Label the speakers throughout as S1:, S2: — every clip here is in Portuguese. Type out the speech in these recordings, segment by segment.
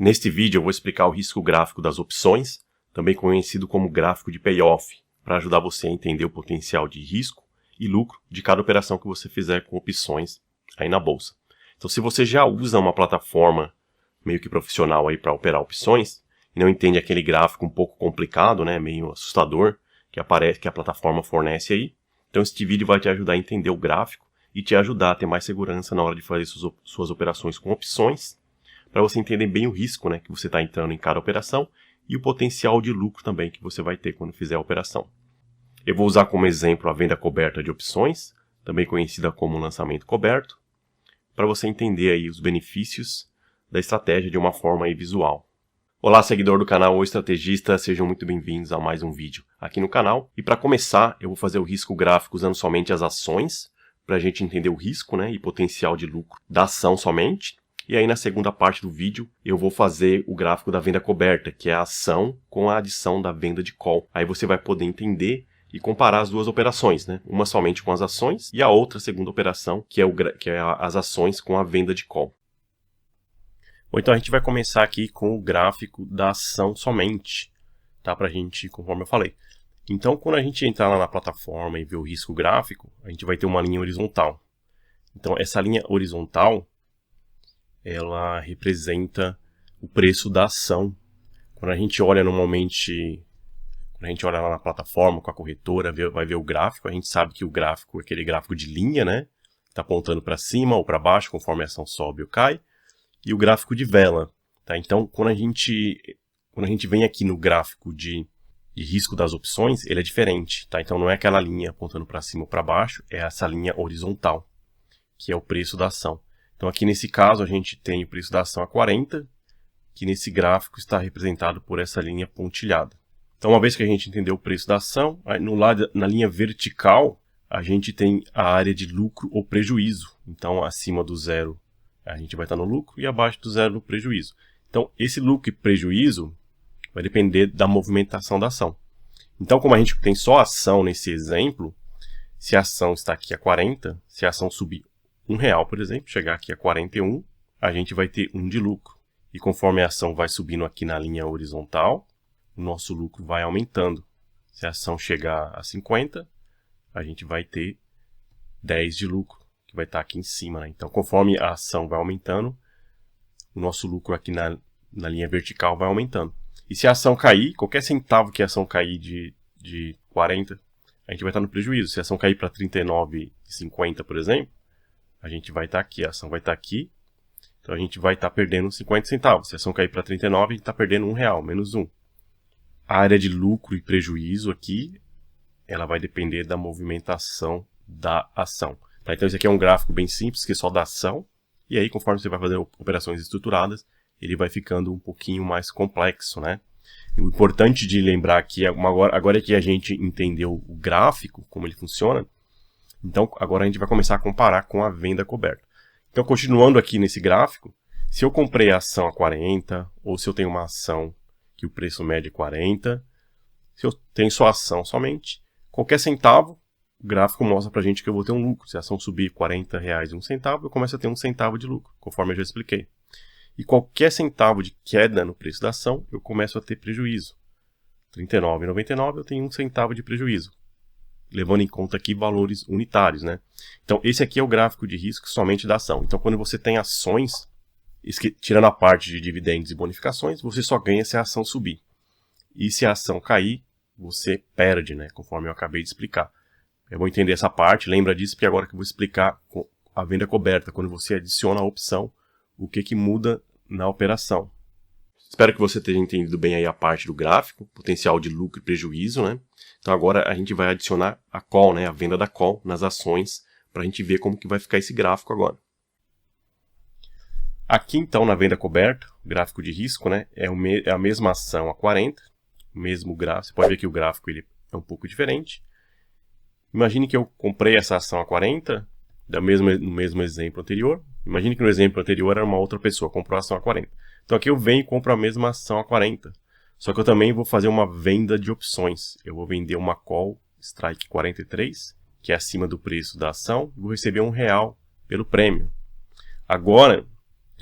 S1: Neste vídeo eu vou explicar o risco gráfico das opções, também conhecido como gráfico de payoff, para ajudar você a entender o potencial de risco e lucro de cada operação que você fizer com opções aí na bolsa. Então, se você já usa uma plataforma meio que profissional aí para operar opções e não entende aquele gráfico um pouco complicado, né, meio assustador que aparece que a plataforma fornece aí, então este vídeo vai te ajudar a entender o gráfico e te ajudar a ter mais segurança na hora de fazer suas operações com opções, para você entender bem o risco, né, que você está entrando em cada operação e o potencial de lucro também que você vai ter quando fizer a operação. Eu vou usar como exemplo a venda coberta de opções, também conhecida como lançamento coberto, para você entender aí os benefícios da estratégia de uma forma aí visual. Olá, seguidor do canal ou estrategista, sejam muito bem-vindos a mais um vídeo aqui no canal. E para começar, eu vou fazer o risco gráfico usando somente as ações, para a gente entender o risco, né, e potencial de lucro da ação somente. E aí na segunda parte do vídeo eu vou fazer o gráfico da venda coberta, que é a ação com a adição da venda de call. Aí você vai poder entender e comparar as duas operações, né? Uma somente com as ações e a outra segunda operação, que é as ações com a venda de call. Bom, então a gente vai começar aqui com o gráfico da ação somente, tá? Pra gente, conforme eu falei. Então, quando a gente entrar lá na plataforma e ver o risco gráfico, a gente vai ter uma linha horizontal. Então, essa linha horizontal, ela representa o preço da ação. Quando a gente olha normalmente, quando a gente olha lá na plataforma com a corretora, vai ver o gráfico, a gente sabe que o gráfico é aquele gráfico de linha, né? Está apontando para cima ou para baixo, conforme a ação sobe ou cai. E o gráfico de vela, tá? Então, quando a gente vem aqui no gráfico de risco das opções, ele é diferente, tá? Então, não é aquela linha apontando para cima ou para baixo, é essa linha horizontal, que é o preço da ação. Então, aqui nesse caso, a gente tem o preço da ação a 40, que nesse gráfico está representado por essa linha pontilhada. Então, uma vez que a gente entendeu o preço da ação, no lado, na linha vertical, a gente tem a área de lucro ou prejuízo. Então, acima do zero, a gente vai estar no lucro e abaixo do zero no prejuízo. Então, esse lucro e prejuízo vai depender da movimentação da ação. Então, como a gente tem só ação nesse exemplo, se a ação está aqui a 40, se a ação subir R$1, por exemplo, chegar aqui a 41, a gente vai ter 1 de lucro. E conforme a ação vai subindo aqui na linha horizontal, o nosso lucro vai aumentando. Se a ação chegar a 50, a gente vai ter 10 de lucro, que vai estar aqui em cima, né? Então, conforme a ação vai aumentando, o nosso lucro aqui na linha vertical vai aumentando. E se a ação cair, qualquer centavo que a ação cair de 40, a gente vai estar no prejuízo. Se a ação cair para 39,50, por exemplo, a gente vai estar aqui, a ação vai estar aqui, então a gente vai estar perdendo 50 centavos. Se a ação cair para 39, a gente está perdendo R$1, menos 1. A área de lucro e prejuízo aqui, ela vai depender da movimentação da ação. Tá? Então esse aqui é um gráfico bem simples, que é só da ação, e aí conforme você vai fazer operações estruturadas, ele vai ficando um pouquinho mais complexo, né? O importante de lembrar aqui, agora que a gente entendeu o gráfico, como ele funciona, então agora a gente vai começar a comparar com a venda coberta. Então continuando aqui nesse gráfico, se eu comprei a ação a 40, ou se eu tenho uma ação que o preço médio é 40, se eu tenho só ação somente, qualquer centavo, o gráfico mostra pra gente que eu vou ter um lucro. Se a ação subir R$40,01, eu começo a ter 1 centavo de lucro, conforme eu já expliquei. E qualquer centavo de queda no preço da ação, eu começo a ter prejuízo. R$39,99 eu tenho 1 centavo de prejuízo, levando em conta aqui valores unitários, né? Então, esse aqui é o gráfico de risco somente da ação. Então, quando você tem ações, tirando a parte de dividendos e bonificações, você só ganha se a ação subir. E se a ação cair, você perde, né? Conforme eu acabei de explicar. Eu vou entender essa parte, lembra disso, porque agora que eu vou explicar a venda coberta, quando você adiciona a opção, o que muda na operação. Espero que você tenha entendido bem aí a parte do gráfico, potencial de lucro e prejuízo, né? Então agora a gente vai adicionar a call, né? A venda da call nas ações, para a gente ver como que vai ficar esse gráfico agora. Aqui então na venda coberta, o gráfico de risco, né? É a mesma ação a 40, o mesmo gráfico. Você pode ver que o gráfico ele é um pouco diferente. Imagine que eu comprei essa ação a 40, no mesmo exemplo anterior. Imagine que no exemplo anterior era uma outra pessoa, comprou a ação a 40. Então aqui eu venho e compro a mesma ação a 40. Só que eu também vou fazer uma venda de opções. Eu vou vender uma call strike 43, que é acima do preço da ação, e vou receber R$1 pelo prêmio. Agora,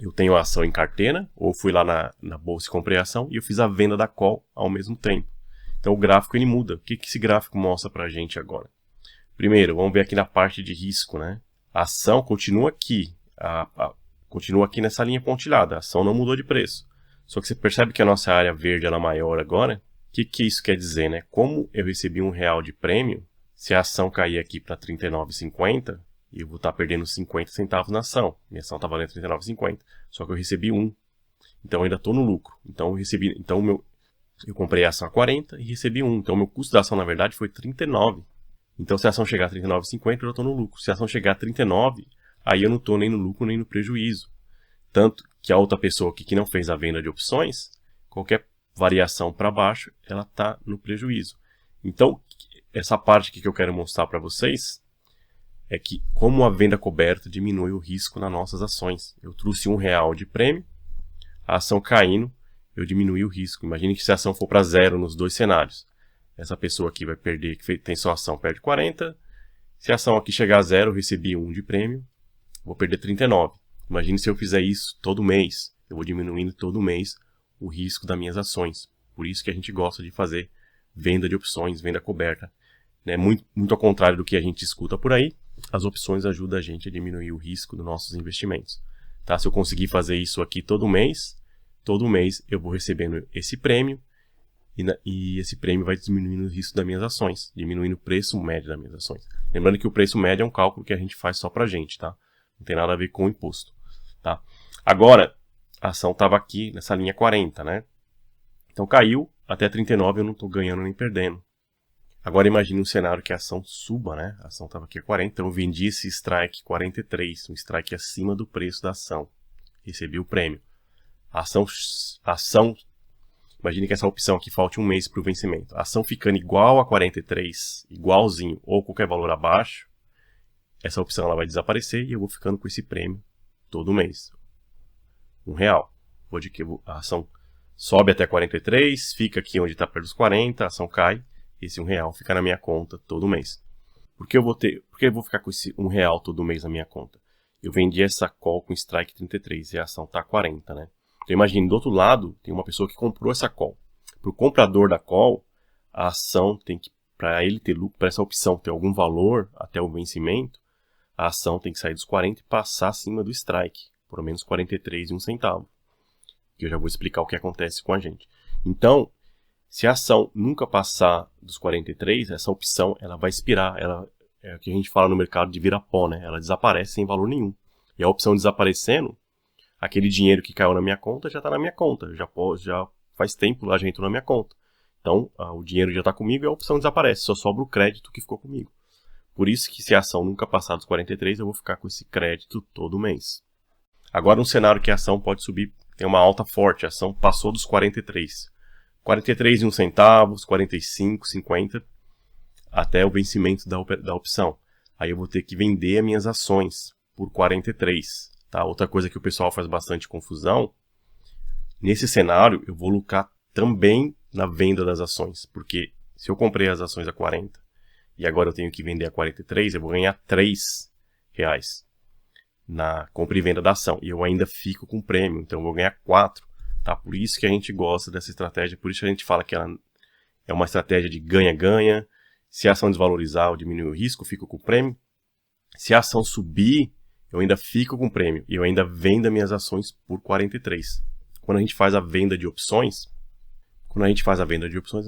S1: eu tenho a ação em carteira, ou fui lá na bolsa e comprei a ação, e eu fiz a venda da call ao mesmo tempo. Então o gráfico ele muda. O que esse gráfico mostra pra gente agora? Primeiro, vamos ver aqui na parte de risco, né? A ação continua aqui, continua aqui nessa linha pontilhada, a ação não mudou de preço. Só que você percebe que a nossa área verde ela é maior agora. O que isso quer dizer, né? Como eu recebi R$1 de prêmio, se a ação cair aqui para R$ 39,50, eu vou estar perdendo 50 centavos na ação. Minha ação está valendo R$ 39,50, só que eu recebi 1. Então eu ainda estou no lucro. Então eu comprei a ação a 40 e recebi 1. Então o meu custo da ação na verdade foi 39. Então se a ação chegar a 39,50, eu já estou no lucro. Se a ação chegar a 39, aí eu não estou nem no lucro nem no prejuízo. Tanto que a outra pessoa aqui que não fez a venda de opções, qualquer variação para baixo, ela está no prejuízo. Então, essa parte aqui que eu quero mostrar para vocês é que como a venda coberta diminui o risco nas nossas ações. Eu trouxe R$1 de prêmio, a ação caindo, eu diminui o risco. Imagine que se a ação for para 0 nos dois cenários. Essa pessoa aqui vai perder, que tem sua ação, perde 40. Se a ação aqui chegar a 0, eu recebi 1 de prêmio, vou perder 39. Imagine se eu fizer isso todo mês. Eu vou diminuindo todo mês o risco das minhas ações. Por isso que a gente gosta de fazer venda de opções, venda coberta. Né? Muito ao contrário do que a gente escuta por aí, as opções ajudam a gente a diminuir o risco dos nossos investimentos. Tá? Se eu conseguir fazer isso aqui todo mês eu vou recebendo esse prêmio e esse prêmio vai diminuindo o risco das minhas ações, diminuindo o preço médio das minhas ações. Lembrando que o preço médio é um cálculo que a gente faz só pra gente, tá? Não tem nada a ver com o imposto. Tá? Agora, a ação estava aqui nessa linha 40, né? Então caiu, até 39 eu não estou ganhando nem perdendo. Agora imagine um cenário que a ação suba, né? A ação estava aqui a 40, então eu vendi esse strike 43, um strike acima do preço da ação. Recebi o prêmio. A ação, imagine que essa opção aqui falte um mês para o vencimento. A ação ficando igual a 43, igualzinho, ou qualquer valor abaixo, essa opção ela vai desaparecer e eu vou ficando com esse prêmio todo mês. R$1. A ação sobe até 43, fica aqui onde está perto dos 40, a ação cai, esse R$1 fica na minha conta todo mês. Por que eu vou ficar com esse R$1 todo mês na minha conta? Eu vendi essa call com strike 33 e a ação está 40, né? Então imagine, do outro lado, tem uma pessoa que comprou essa call. Para o comprador da call, a ação tem que, para ele ter lucro, para essa opção ter algum valor até o vencimento, a ação tem que sair dos 40 e passar acima do strike, por menos 43,01 centavo. Que eu já vou explicar o que acontece com a gente. Então, se a ação nunca passar dos 43, essa opção ela vai expirar. Ela é o que a gente fala no mercado de virar pó, né? Ela desaparece sem valor nenhum. E a opção desaparecendo, aquele dinheiro que caiu na minha conta já está na minha conta. Já faz tempo lá já entrou na minha conta. Então, o dinheiro já está comigo e a opção desaparece. Só sobra o crédito que ficou comigo. Por isso que se a ação nunca passar dos 43, eu vou ficar com esse crédito todo mês. Agora, um cenário que a ação pode subir, tem uma alta forte, a ação passou dos 43. 43,01 centavos, 45, 50, até o vencimento da opção. Aí eu vou ter que vender as minhas ações por 43. Tá? Outra coisa que o pessoal faz bastante confusão, nesse cenário eu vou lucrar também na venda das ações, porque se eu comprei as ações a 40 e agora eu tenho que vender a 43, eu vou ganhar R$3 na compra e venda da ação. E eu ainda fico com prêmio, então eu vou ganhar 4. Tá? Por isso que a gente gosta dessa estratégia, por isso que a gente fala que ela é uma estratégia de ganha-ganha. Se a ação desvalorizar ou diminuir o risco, eu fico com prêmio. Se a ação subir, eu ainda fico com prêmio e eu ainda vendo minhas ações por 43. Quando a gente faz a venda de opções,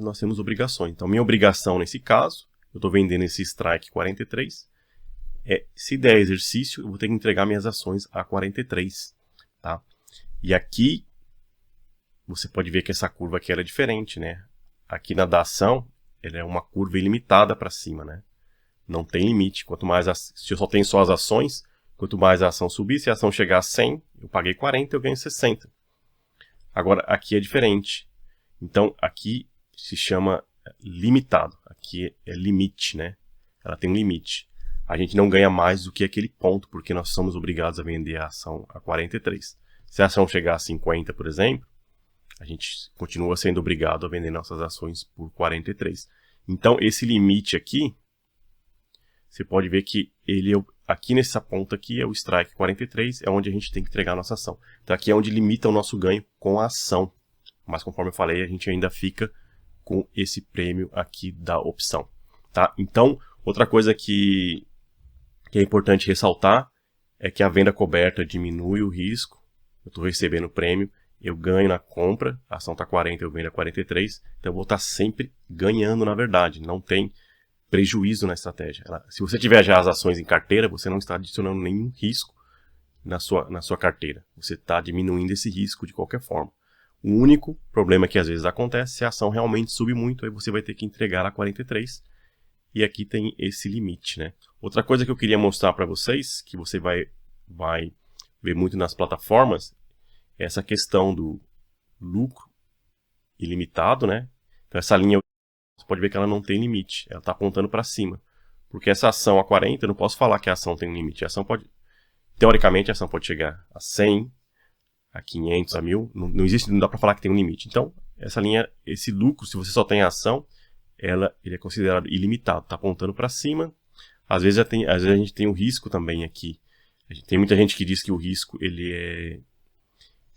S1: nós temos obrigações. Então, minha obrigação nesse caso, eu estou vendendo esse strike 43, se der exercício, eu vou ter que entregar minhas ações a 43. Tá? E aqui, você pode ver que essa curva aqui é diferente, né? Aqui na da ação, ela é uma curva ilimitada para cima, né? Não tem limite. Quanto mais se eu só tenho só as ações, quanto mais a ação subir, se a ação chegar a 100, eu paguei 40, eu ganho 60. Agora, aqui é diferente. Então, aqui se chama limitado. Aqui é limite, né? Ela tem um limite. A gente não ganha mais do que aquele ponto, porque nós somos obrigados a vender a ação a 43. Se a ação chegar a 50, por exemplo, a gente continua sendo obrigado a vender nossas ações por 43. Então, esse limite aqui, você pode ver que aqui nessa ponta aqui é o strike 43, é onde a gente tem que entregar a nossa ação. Então aqui é onde limita o nosso ganho com a ação. Mas conforme eu falei, a gente ainda fica com esse prêmio aqui da opção. Tá? Então, outra coisa que é importante ressaltar é que a venda coberta diminui o risco. Eu estou recebendo prêmio, eu ganho na compra, a ação está 40, eu vendo a 43, então eu vou estar sempre ganhando na verdade, não tem prejuízo na estratégia. Se você tiver já as ações em carteira, você não está adicionando nenhum risco na sua carteira, você está diminuindo esse risco de qualquer forma. O único problema que às vezes acontece, se a ação realmente subir muito, aí você vai ter que entregar a 43, e aqui tem esse limite, né? Outra coisa que eu queria mostrar para vocês, que você vai ver muito nas plataformas, é essa questão do lucro ilimitado, né? Então essa linha, você pode ver que ela não tem limite, ela está apontando para cima. Porque essa ação a 40, eu não posso falar que a ação tem um limite. A ação pode, teoricamente, a ação pode chegar a 100, a 500, a 1000, não dá para falar que tem um limite. Então, essa linha, esse lucro, se você só tem a ação, ele é considerado ilimitado, está apontando para cima. Às vezes a gente tem o risco também aqui. Tem muita gente que diz que o risco ele é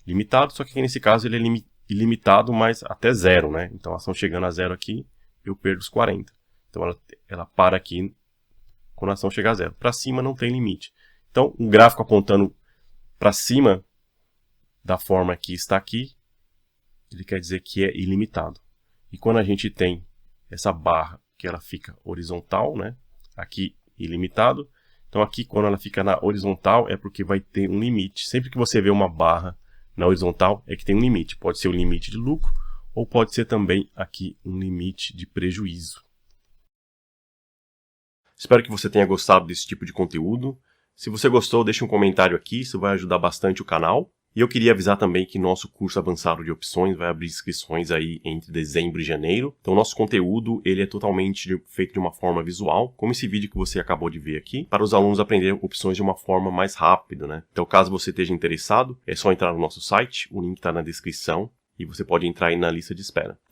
S1: limitado, só que aqui nesse caso ele é ilimitado, mas até zero, né? Então a ação chegando a zero aqui, eu perdo os 40. Então ela para aqui quando a ação chegar a zero. Para cima não tem limite. Então um gráfico apontando para cima da forma que está aqui, ele quer dizer que é ilimitado. E quando a gente tem essa barra que ela fica horizontal, né? Aqui ilimitado. Então aqui quando ela fica na horizontal é porque vai ter um limite. Sempre que você vê uma barra na horizontal é que tem um limite. Pode ser o limite de lucro ou pode ser também aqui um limite de prejuízo. Espero que você tenha gostado desse tipo de conteúdo. Se você gostou, deixe um comentário aqui, isso vai ajudar bastante o canal. E eu queria avisar também que nosso curso avançado de opções vai abrir inscrições aí entre dezembro e janeiro. Então nosso conteúdo ele é totalmente feito de uma forma visual, como esse vídeo que você acabou de ver aqui, para os alunos aprenderem opções de uma forma mais rápida, né? Então caso você esteja interessado, é só entrar no nosso site, o link está na descrição e você pode entrar aí na lista de espera. Então,